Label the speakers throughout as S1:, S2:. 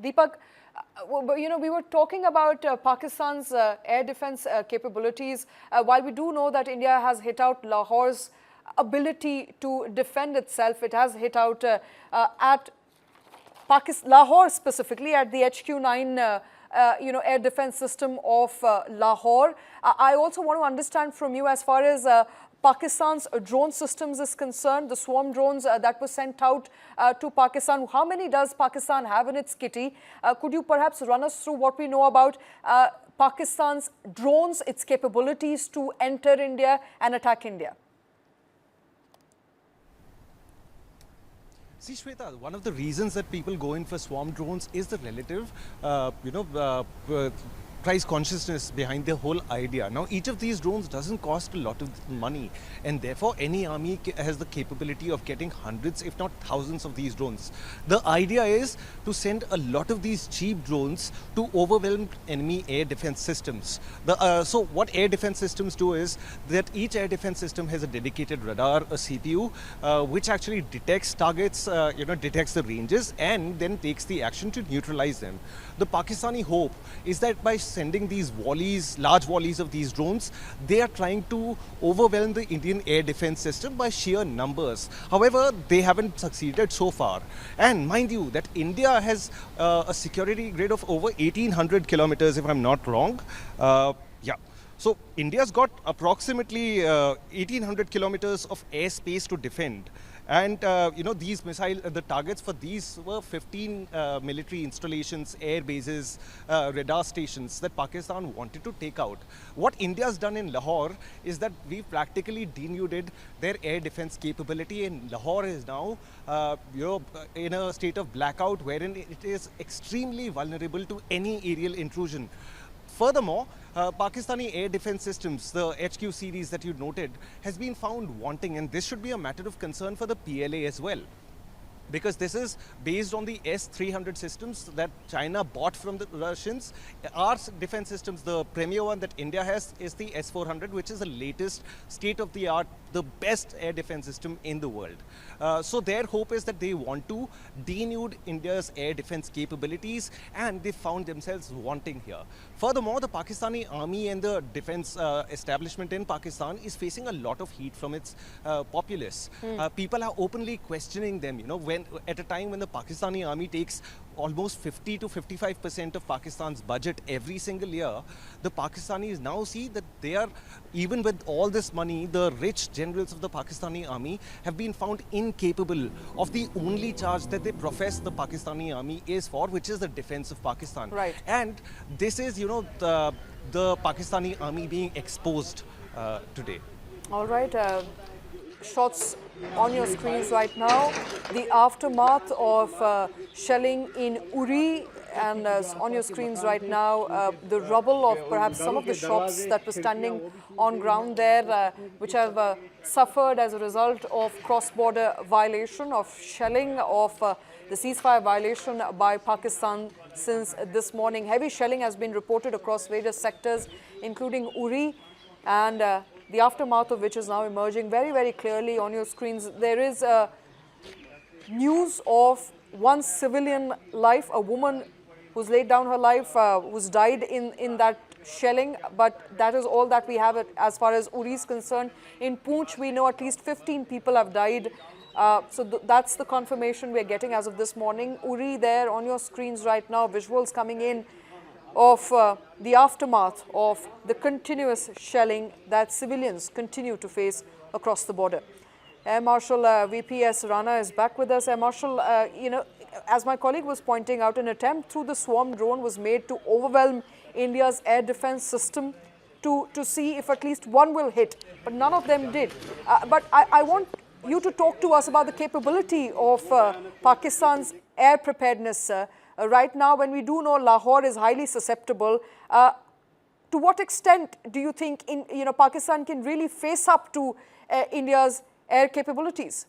S1: Deepak, we were talking about Pakistan's air defense capabilities. While we do know that India has hit out Lahore's ability to defend itself, it has hit out at Lahore specifically, at the HQ-9 air defense system of Lahore. I also want to understand from you, as far as Pakistan's drone systems is concerned, the swarm drones that were sent out to Pakistan. How many does Pakistan have in its kitty? Could you perhaps run us through what we know about Pakistan's drones, its capabilities to enter India and attack India?
S2: See, Shweta, one of the reasons that people go in for swarm drones is the relative, price consciousness behind the whole idea. Now, each of these drones doesn't cost a lot of money, and therefore any army has the capability of getting hundreds, if not thousands, of these drones. The idea is to send a lot of these cheap drones to overwhelm enemy air defense systems. So what air defense systems do is that each air defense system has a dedicated radar, a CPU, which actually detects targets, detects the ranges, and then takes the action to neutralize them. The Pakistani hope is that by sending these volleys, large volleys of these drones, they are trying to overwhelm the Indian air defense system by sheer numbers. However, they haven't succeeded so far. And mind you, that India has a security grid of over 1800 kilometers, if I'm not wrong. So India's got approximately 1800 kilometers of airspace to defend. And these the targets for these were 15 military installations, air bases, radar stations that Pakistan wanted to take out. What India's done in Lahore is that we've practically denuded their air defense capability, and Lahore is now in a state of blackout wherein it is extremely vulnerable to any aerial intrusion. Furthermore, Pakistani air defense systems, the HQ series that you noted, has been found wanting, and this should be a matter of concern for the PLA as well, because this is based on the S-300 systems that China bought from the Russians. Our defense systems, the premier one that India has, is the S-400, which is the latest state-of-the-art, the best air defense system in the world. So their hope is that they want to denude India's air defense capabilities, and they found themselves wanting here. Furthermore, the Pakistani army and the defense establishment in Pakistan is facing a lot of heat from its populace. People are openly questioning them, at a time when the Pakistani army takes almost 50 to 55% of Pakistan's budget every single year. The Pakistanis now see that they are, even with all this money, the rich generals of the Pakistani army have been found incapable of the only charge that they profess the Pakistani army is for, which is the defense of Pakistan.
S1: Right.
S2: And this is, the Pakistani army being exposed today.
S1: All right. Shots on your screens right now, the aftermath of shelling in Uri, and on your screens right now, the rubble of perhaps some of the shops that were standing on ground there, which have suffered as a result of cross-border violation, of shelling, of the ceasefire violation by Pakistan since this morning. Heavy shelling has been reported across various sectors, including Uri, and the aftermath of which is now emerging very, very clearly on your screens. There is news of one civilian life, a woman who's laid down her life, who's died in that shelling, but that is all that we have as far as Uri is concerned. In Poonch, we know at least 15 people have died. So that's the confirmation we're getting as of this morning. Uri there on your screens right now, visuals coming in of the aftermath of the continuous shelling that civilians continue to face across the border. Air Marshal VPS Rana is back with us. Air Marshal, as my colleague was pointing out, an attempt through the swarm drone was made to overwhelm India's air defense system to see if at least one will hit, but none of them did. But I want you to talk to us about the capability of Pakistan's air preparedness, right now, when we do know Lahore is highly susceptible. To what extent do you think Pakistan can really face up to India's air capabilities?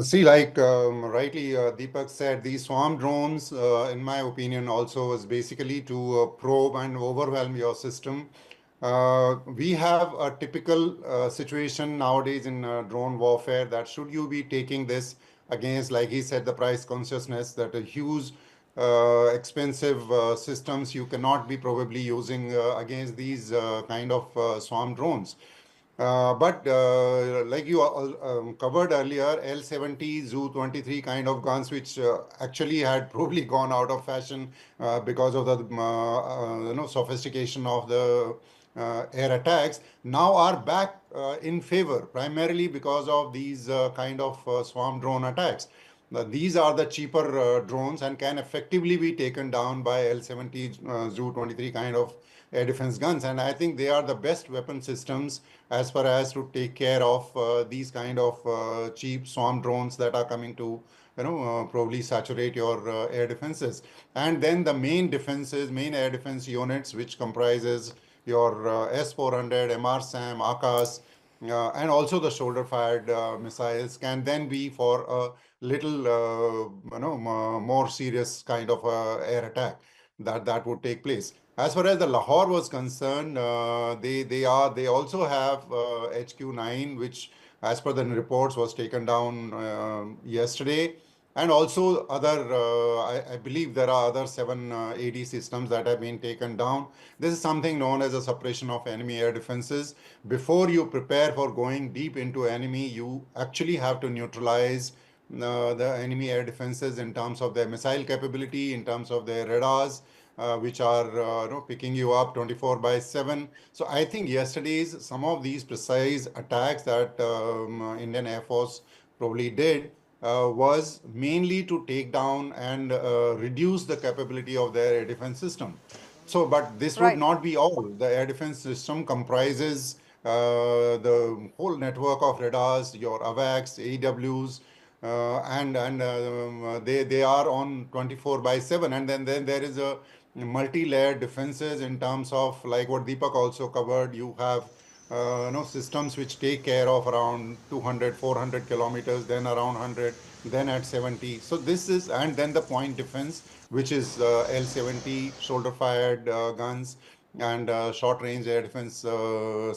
S3: See, like rightly Deepak said, these swarm drones, in my opinion, also is basically to probe and overwhelm your system. We have a typical situation nowadays in drone warfare that should you be taking this against, like he said, the price consciousness, that a huge expensive systems you cannot be probably using against these kind of swarm drones. But like you covered earlier, L-70, Zu-23 kind of guns, which actually had probably gone out of fashion because of the sophistication of the air attacks, now are back in favor, primarily because of these kind of swarm drone attacks. These are the cheaper drones and can effectively be taken down by L-70, Zu-23 kind of air defense guns. And I think they are the best weapon systems as far as to take care of these kind of cheap swarm drones that are coming to probably saturate your air defenses. And then the main defenses, main air defense units, which comprises your S-400, MR-SAM, AKAS, and also the shoulder-fired missiles, can then be for a little, more serious kind of air attack that would take place. As far as the Lahore was concerned, they also have HQ-9, which, as per the reports, was taken down yesterday, and also other. I believe there are other 7 AD systems that have been taken down. This is something known as a suppression of enemy air defenses. Before you prepare for going deep into enemy, you actually have to neutralize the enemy air defenses in terms of their missile capability, in terms of their radars, which are picking you up 24 by 7. So I think yesterday's some of these precise attacks that Indian Air Force probably did was mainly to take down and reduce the capability of their air defense system. So, but this would
S1: Right.
S3: not be all. The air defense system comprises the whole network of radars, your AWACS, AEWs, and they are on 24 by 7. And then there is a multi-layered defenses in terms of, like what Deepak also covered. You have systems which take care of around 200, 400 kilometers, then around 100, then at 70. So this is, and then the point defense, which is L-70 shoulder-fired guns and short-range air defense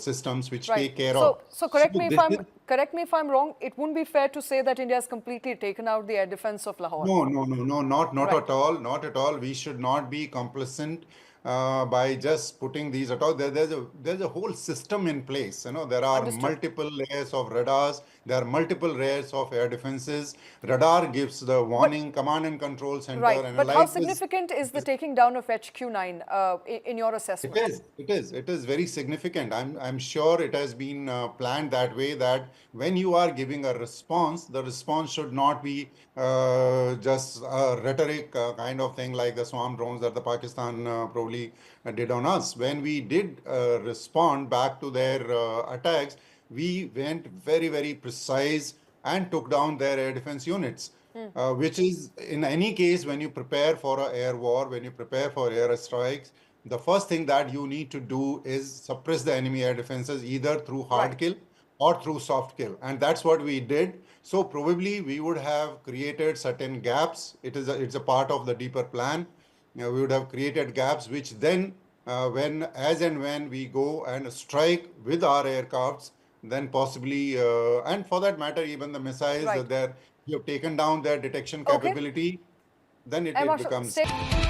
S3: systems, which
S1: Right.
S3: take care of.
S1: So
S3: So
S1: correct me if
S3: this is
S1: I'm wrong. It wouldn't be fair to say that India has completely taken out the air defense of Lahore.
S3: No, not
S1: Right.
S3: at all, not at all. We should not be complacent by just putting these at all. There's a whole system in place. There are
S1: Understood.
S3: multiple layers of radars. There are multiple layers of air defenses. Radar gives the
S1: But
S3: warning. Command and control center
S1: right. But how
S3: analyzes.
S1: significant is the taking down of HQ9 in your
S3: It
S1: assessment?
S3: is. It is very significant. I'm sure it has been planned that way, that when you are giving a response, the response should not be just a rhetoric kind of thing like the swarm drones that the Pakistan probably did on us. When we did respond back to their attacks, we went very, very precise and took down their air defense units. Which is, in any case, when you prepare for an air war, when you prepare for air strikes, the first thing that you need to do is suppress the enemy air defenses either through hard
S1: Right.
S3: kill or through soft kill. And that's what we did. So probably we would have created certain gaps. It's a part of the deeper plan. We would have created gaps, which then, as and when we go and strike with our aircrafts, then possibly, and for that matter, even the missiles,
S1: Right.
S3: you have taken down their detection
S1: Okay.
S3: capability, then it
S1: Marshal,
S3: becomes.
S1: stay.